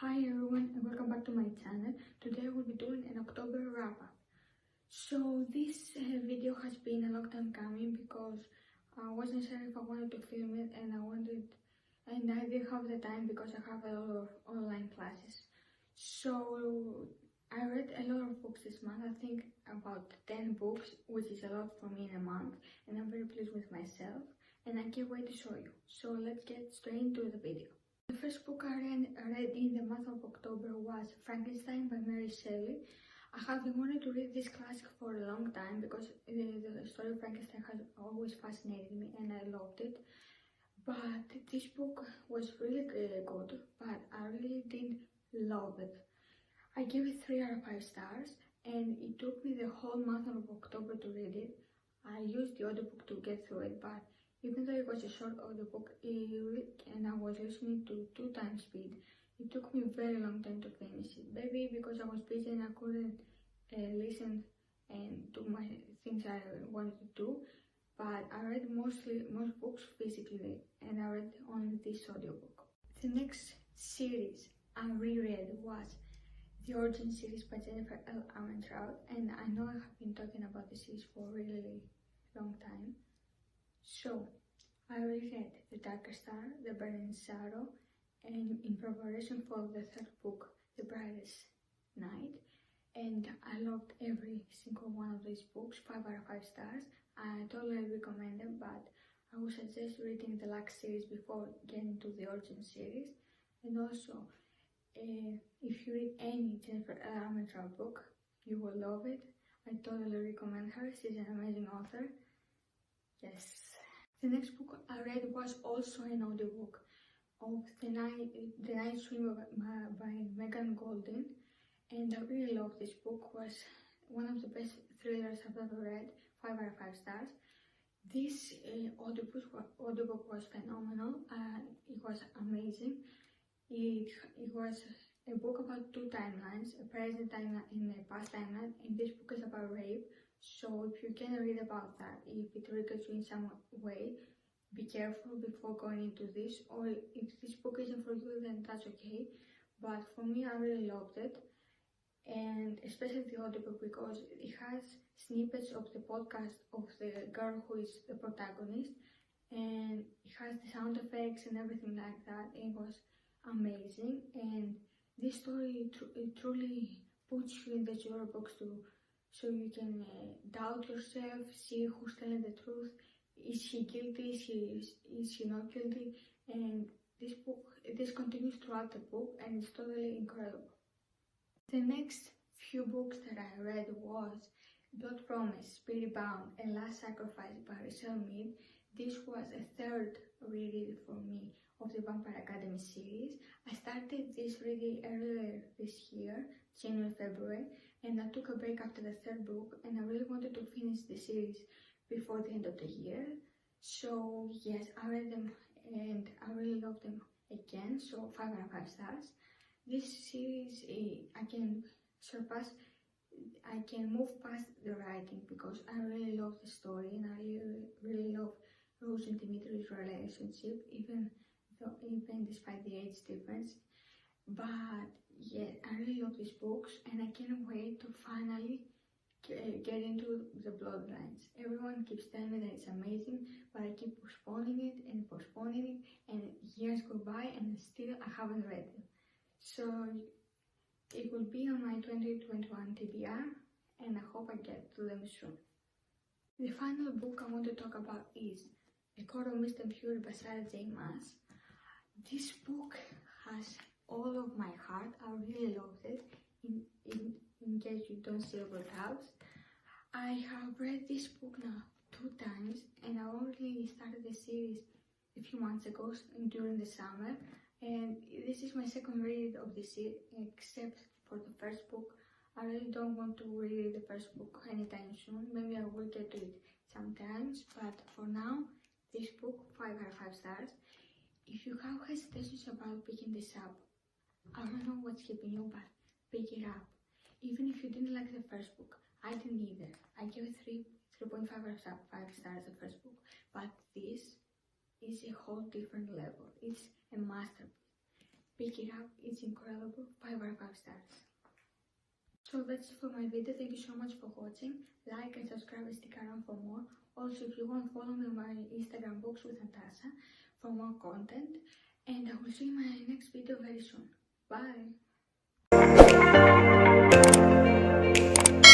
Hi everyone and welcome back to my channel. Today we'll be doing an October wrap up. So this video has been a long time coming because I wasn't sure if I wanted to film it and I didn't have the time because I have a lot of online classes. So I read a lot of books this month. I think about 10 books, which is a lot for me in a month, and I'm very pleased with myself and I can't wait to show you. So let's get straight into the video. The first book I read in the month of October was Frankenstein by Mary Shelley. I have been wanting to read this classic for a long time because the story of Frankenstein has always fascinated me and I loved it. But this book was really good, but I really didn't love it. I gave it 3 out of 5 stars and it took me the whole month of October to read it. I used the audiobook to get through it, but even though it was a short audiobook and I was listening to 2 times speed, it took me a very long time to finish it. Maybe because I was busy and I couldn't listen and do my things I wanted to do, but I read most books physically and I read only this audiobook. The next series I reread was the Origin series by Jennifer L. Armentrout, and I know I have been talking about the series for a really long time. So, I reread The Darker Star, The Burning Sorrow, and in preparation for the 3rd book, The Brightest Night, and I loved every single one of these books, 5 out of 5 stars. I totally recommend them, but I would suggest reading the Lux series before getting to the Origin series. And also, if you read any Jennifer L. Armentrout book, you will love it. I totally recommend her. She's an amazing author. Yes. The next book I read was also an audiobook of The Night Swim by Megan Goldin, and I really loved this book. It was one of the best thrillers I've ever read, 5 out of 5 stars. This audiobook was phenomenal. It was amazing. It was a book about 2 timelines, a present timeline and a past timeline, and this book is about rape. So if you can read about that, if it triggers you in some way, be careful before going into this, or if this book isn't for you, then that's okay. But for me, I really loved it, and especially the audiobook because it has snippets of the podcast of the girl who is the protagonist, and it has the sound effects and everything like that. It was amazing, and this story it truly puts you in the genre box so you can doubt yourself, see who's telling the truth. Is she guilty? Is she not guilty? And this continues throughout the book, and it's totally incredible. The next few books that I read was Blood Promise, Spirit Bound, and Last Sacrifice by Rachel Mead. This was a 3rd reread for me of the Vampire Academy series. I started this reading earlier this year, January, February, and I took a break after the 3rd book, and I really wanted to finish the series before the end of the year. So yes, I read them and I really loved them again, so 5 out of 5 stars. This series, I can move past the writing because I really love the story and I really love Rose and Dimitri's relationship, even despite the age difference. But yeah, I really love these books and I can't wait to finally get into the Bloodlines. Everyone keeps telling me that it's amazing, but I keep postponing it and years go by and still I haven't read them. So it will be on my 2021 TBR and I hope I get to them soon. The final book I want to talk about is A Court of Mist and Fury by Sarah J. Maas. This book has all of my heart. I really loved it. In case you don't see over the house, I have read this book now 2 times and I only started the series a few months ago during the summer, and this is my 2nd read of the series except for the 1st book. I really don't want to read the 1st book anytime soon. Maybe I will get to it sometimes, but for now, this book, 5 out of 5 stars. If you have hesitations about picking this up, I don't know what's keeping you, but pick it up. Even if you didn't like the 1st book, I didn't either. I gave it 3.5 out of 5 stars the 1st book, but this is a whole different level. It's a masterpiece. Pick it up, it's incredible, 5 out of 5 stars. So that's it for my video. Thank you so much for watching. Like and subscribe and stick around for more. Also, if you want to follow me on my Instagram, bookswithnatasa, for more content. And I will see you in my next video very soon. Bye!